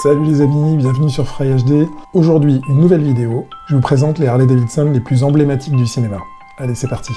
Salut les amis, bienvenue sur Fry HD. Aujourd'hui, une nouvelle vidéo. Je vous présente les Harley-Davidson les plus emblématiques du cinéma. Allez, c'est parti.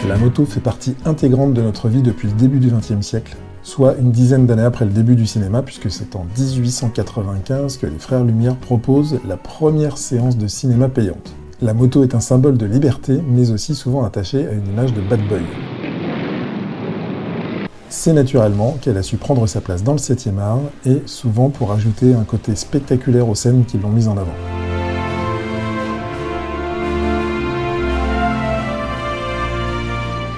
La moto fait partie intégrante de notre vie depuis le début du XXe siècle, soit une dizaine d'années après le début du cinéma, puisque c'est en 1895 que les frères Lumière proposent la première séance de cinéma payante. La moto est un symbole de liberté, mais aussi souvent attachée à une image de bad boy. C'est naturellement qu'elle a su prendre sa place dans le 7e art, et souvent pour ajouter un côté spectaculaire aux scènes qui l'ont mise en avant.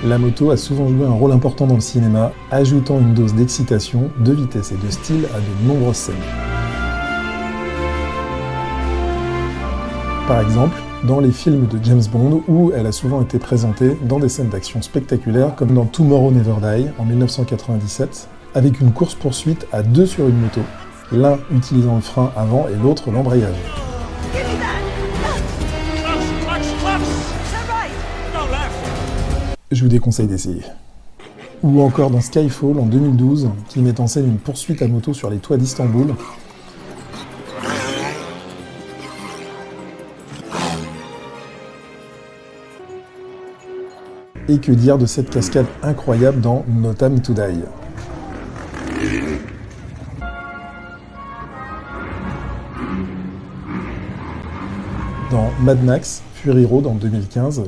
La moto a souvent joué un rôle important dans le cinéma, ajoutant une dose d'excitation, de vitesse et de style à de nombreuses scènes. Par exemple, dans les films de James Bond, où elle a souvent été présentée dans des scènes d'action spectaculaires, comme dans Tomorrow Never Die en 1997, avec une course-poursuite à deux sur une moto, l'un utilisant le frein avant et l'autre l'embrayage. Je vous déconseille d'essayer. Ou encore dans Skyfall en 2012, qui met en scène une poursuite à moto sur les toits d'Istanbul. Et que dire de cette cascade incroyable dans No Time to Die. Dans Mad Max Fury Road en 2015,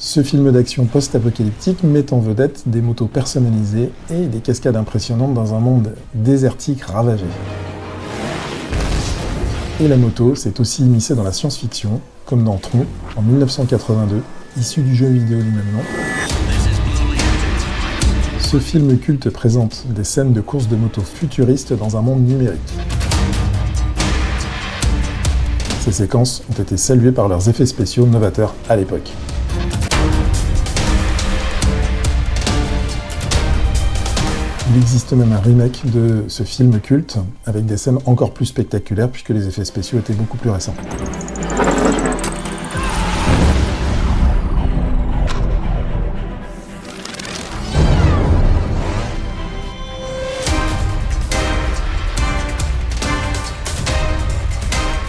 ce film d'action post-apocalyptique met en vedette des motos personnalisées et des cascades impressionnantes dans un monde désertique ravagé. Et la moto s'est aussi immiscée dans la science-fiction, comme dans Tron, en 1982, issu du jeu vidéo du même nom. Ce film culte présente des scènes de courses de moto futuristes dans un monde numérique. Ces séquences ont été saluées par leurs effets spéciaux novateurs à l'époque. Il existe même un remake de ce film culte, avec des scènes encore plus spectaculaires puisque les effets spéciaux étaient beaucoup plus récents.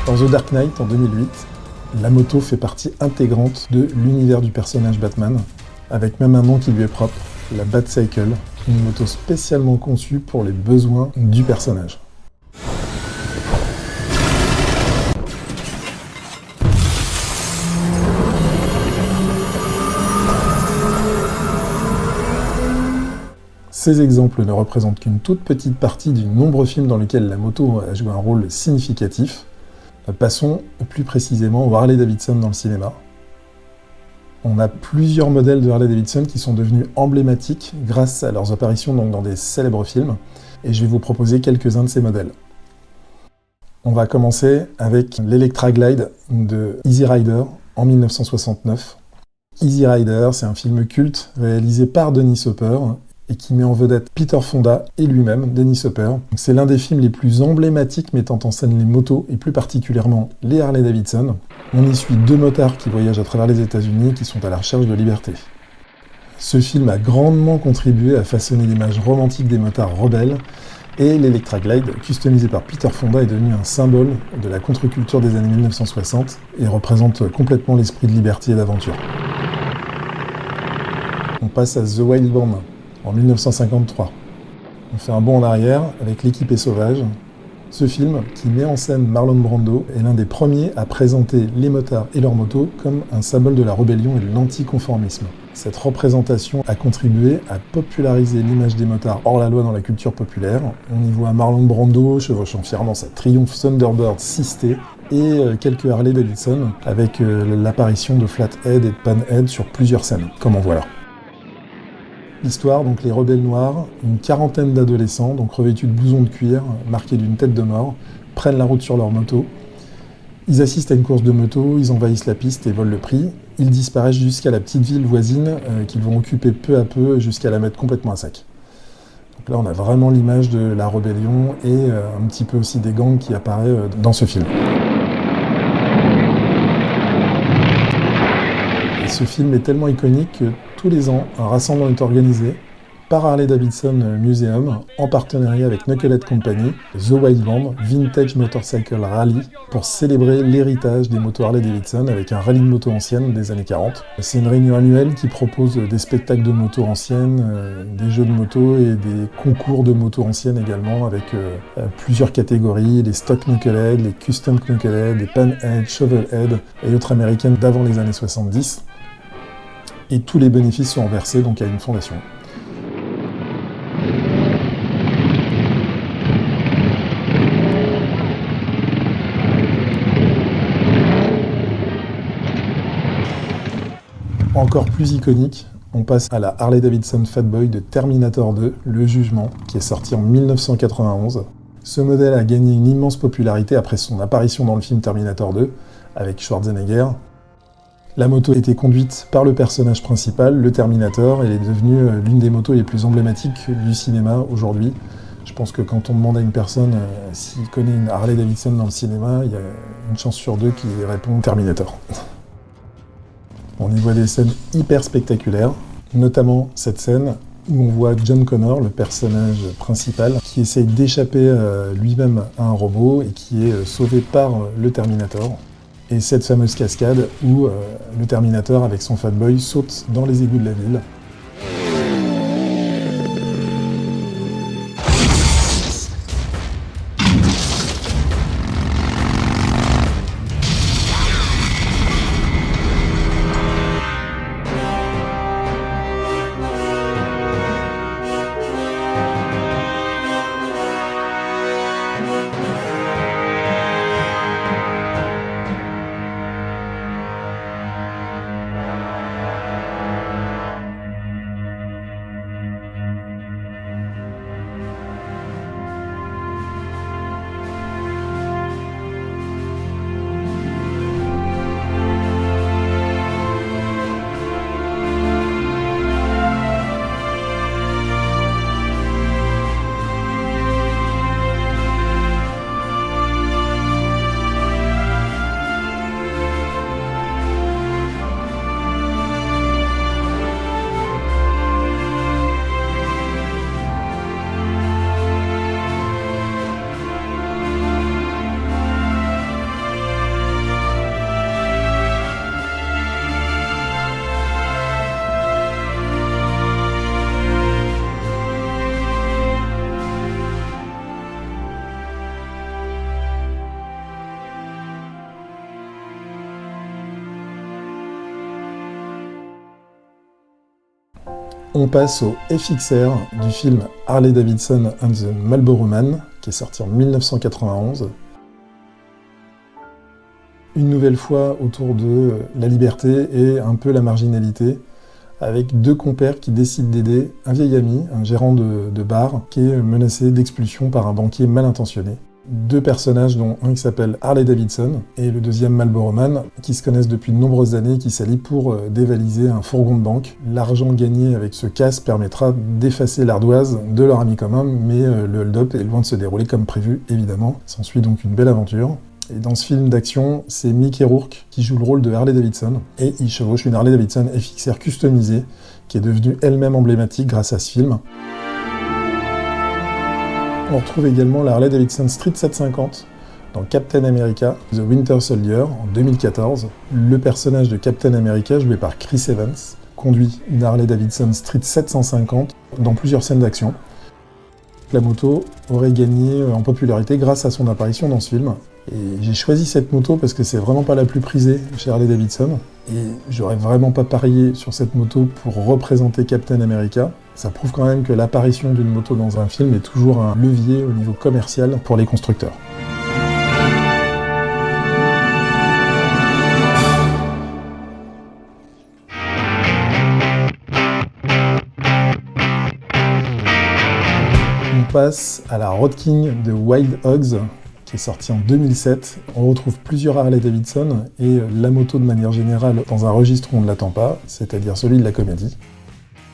Dans The Dark Knight en 2008, la moto fait partie intégrante de l'univers du personnage Batman, avec même un nom qui lui est propre, la Batcycle, une moto spécialement conçue pour les besoins du personnage. Ces exemples ne représentent qu'une toute petite partie du nombreux films dans lesquels la moto a joué un rôle significatif. Passons plus précisément au Harley-Davidson dans le cinéma. On a plusieurs modèles de Harley-Davidson qui sont devenus emblématiques grâce à leurs apparitions donc dans des célèbres films, et je vais vous proposer quelques-uns de ces modèles. On va commencer avec l'Electra Glide de Easy Rider en 1969. Easy Rider, c'est un film culte réalisé par Dennis Hopper et qui met en vedette Peter Fonda et lui-même, Dennis Hopper. C'est l'un des films les plus emblématiques mettant en scène les motos et plus particulièrement les Harley-Davidson. On y suit deux motards qui voyagent à travers les États-Unis et qui sont à la recherche de liberté. Ce film a grandement contribué à façonner l'image romantique des motards rebelles et l'Electra Glide, customisé par Peter Fonda, est devenu un symbole de la contre-culture des années 1960 et représente complètement l'esprit de liberté et d'aventure. On passe à The Wild Band en 1953. On fait un bond en arrière avec L'équipé sauvage. Ce film, qui met en scène Marlon Brando, est l'un des premiers à présenter les motards et leurs motos comme un symbole de la rébellion et de l'anticonformisme. Cette représentation a contribué à populariser l'image des motards hors la loi dans la culture populaire. On y voit Marlon Brando chevauchant fièrement sa Triumph Thunderbird 6T et quelques Harley Davidson avec l'apparition de Flathead et de Panhead sur plusieurs scènes, comme en voilà. L'histoire, donc les rebelles noirs, une quarantaine d'adolescents, donc revêtus de blousons de cuir, marqués d'une tête de mort, prennent la route sur leur moto. Ils assistent à une course de moto, ils envahissent la piste et volent le prix. Ils disparaissent jusqu'à la petite ville voisine qu'ils vont occuper peu à peu jusqu'à la mettre complètement à sac. Donc là, on a vraiment l'image de la rébellion et un petit peu aussi des gangs qui apparaît dans ce film. Et ce film est tellement iconique que tous les ans, un rassemblement est organisé par Harley Davidson Museum en partenariat avec Knucklehead Company, The Wild Band, Vintage Motorcycle Rally, pour célébrer l'héritage des motos Harley Davidson avec un rallye de motos anciennes des années 40. C'est une réunion annuelle qui propose des spectacles de motos anciennes, des jeux de motos et des concours de motos anciennes également avec plusieurs catégories, les stock Knucklehead, les custom Knucklehead, les Panhead, Shovelhead et autres américaines d'avant les années 70. Et tous les bénéfices sont versés donc à une fondation. Encore plus iconique, on passe à la Harley Davidson Fatboy de Terminator 2, Le Jugement, qui est sorti en 1991. Ce modèle a gagné une immense popularité après son apparition dans le film Terminator 2, avec Schwarzenegger. La moto était conduite par le personnage principal, le Terminator, et elle est devenue l'une des motos les plus emblématiques du cinéma aujourd'hui. Je pense que quand on demande à une personne s'il connaît une Harley Davidson dans le cinéma, il y a une chance sur deux qu'il répond Terminator. On y voit des scènes hyper spectaculaires, notamment cette scène où on voit John Connor, le personnage principal, qui essaye d'échapper lui-même à un robot et qui est sauvé par le Terminator. Et cette fameuse cascade où le Terminator, avec son Fatboy, saute dans les égouts de la ville. On passe au FXR du film Harley Davidson and the Marlboro Man, qui est sorti en 1991. Une nouvelle fois autour de la liberté et un peu la marginalité, avec deux compères qui décident d'aider un vieil ami, un gérant de bar, qui est menacé d'expulsion par un banquier mal intentionné. Deux personnages dont un qui s'appelle Harley Davidson et le deuxième Marlboro Man, qui se connaissent depuis de nombreuses années et qui s'allient pour dévaliser un fourgon de banque. L'argent gagné avec ce casse permettra d'effacer l'ardoise de leur ami commun, mais le hold-up est loin de se dérouler comme prévu, évidemment. S'ensuit donc une belle aventure. Et dans ce film d'action, c'est Mickey Rourke qui joue le rôle de Harley Davidson, et il chevauche une Harley Davidson FXR customisée, qui est devenue elle-même emblématique grâce à ce film. On retrouve également la Harley Davidson Street 750 dans Captain America, The Winter Soldier en 2014. Le personnage de Captain America, joué par Chris Evans, conduit une Harley Davidson Street 750 dans plusieurs scènes d'action. La moto aurait gagné en popularité grâce à son apparition dans ce film. Et j'ai choisi cette moto parce que c'est vraiment pas la plus prisée chez Harley-Davidson. Et j'aurais vraiment pas parié sur cette moto pour représenter Captain America. Ça prouve quand même que l'apparition d'une moto dans un film est toujours un levier au niveau commercial pour les constructeurs. On passe à la Road King de Wild Hogs, qui est sortie en 2007. On retrouve plusieurs Harley-Davidson et la moto de manière générale dans un registre où on ne l'attend pas, c'est-à-dire celui de la comédie.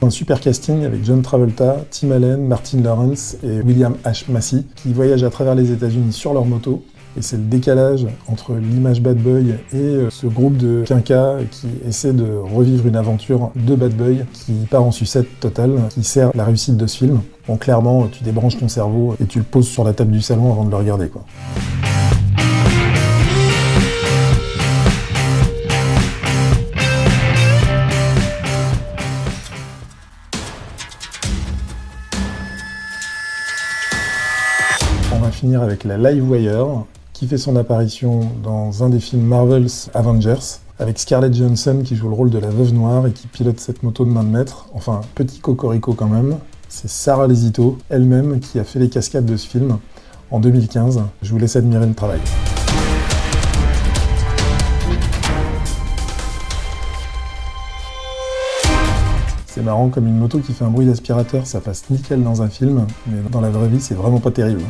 Un super casting avec John Travolta, Tim Allen, Martin Lawrence et William H. Macy qui voyagent à travers les États-Unis sur leur moto. Et c'est le décalage entre l'image Bad Boy et ce groupe de quinquas qui essaie de revivre une aventure de Bad Boy qui part en sucette totale, qui sert la réussite de ce film. Bon, clairement, tu débranches ton cerveau et tu le poses sur la table du salon avant de le regarder, quoi. On va finir avec la Livewire, qui fait son apparition dans un des films Marvel's Avengers, avec Scarlett Johansson qui joue le rôle de la Veuve Noire et qui pilote cette moto de main de maître. Enfin, petit cocorico quand même. C'est Sarah Lesito, elle-même, qui a fait les cascades de ce film en 2015. Je vous laisse admirer le travail. C'est marrant, comme une moto qui fait un bruit d'aspirateur, ça passe nickel dans un film, mais dans la vraie vie, c'est vraiment pas terrible.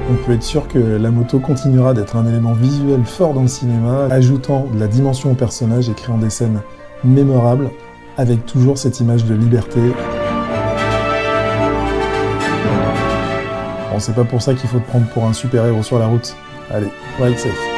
On peut être sûr que la moto continuera d'être un élément visuel fort dans le cinéma, ajoutant de la dimension au personnage et créant des scènes mémorables, avec toujours cette image de liberté. Bon, c'est pas pour ça qu'il faut te prendre pour un super-héros sur la route. Allez, ride safe.